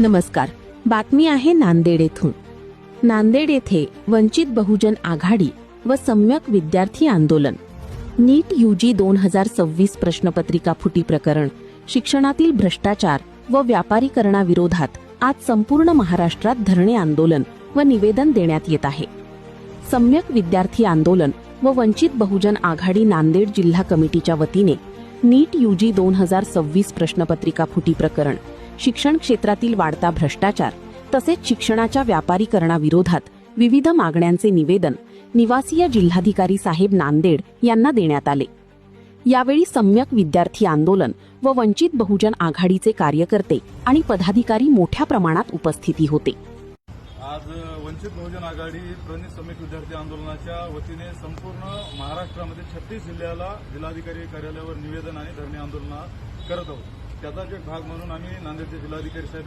नमस्कार. बातमी आहे नांदेड येथून. नांदेड येथे वंचित बहुजन आघाडी व सम्यक विद्यार्थी आंदोलन. नीट यूजी 2026 प्रश्नपत्रिका फुटी प्रकरण, शिक्षणातील भ्रष्टाचार व व्यापारीकरणाविरोधात आज संपूर्ण महाराष्ट्रात धरणे आंदोलन व निवेदन देण्यात येत आहे. सम्यक विद्यार्थी आंदोलन व वंचित बहुजन आघाडी नांदेड जिल्हा कमिटीच्या वतीने नीट यूजी 2026 प्रश्नपत्रिका फुटी प्रकरण, शिक्षण क्षेत्रातील वाढता भ्रष्टाचार तसेच शिक्षणाच्या व्यापारीकरणाविरोधात विविध मागण्यांचे निवेदन निवासीय जिल्हाधिकारी साहेब नांदेड यांना देण्यात आले. यावेळी सम्यक विद्यार्थी आंदोलन व वंचित बहुजन आघाडीचे कार्यकर्ते आणि पदाधिकारी मोठ्या प्रमाणात उपस्थिती होते. आज वंचित बहुजन आघाडी प्रणित सम्यक विद्यार्थी आंदोलनाच्या वतीने संपूर्ण महाराष्ट्रामध्ये 36 जिल्ह्याला जिल्हाधिकारी कार्यालयावर निवेदन आणि धरणे आंदोलन करत आहोत. त्याचाच एक भाग म्हणून आम्ही नांदेडचे जिल्हाधिकारी साहेब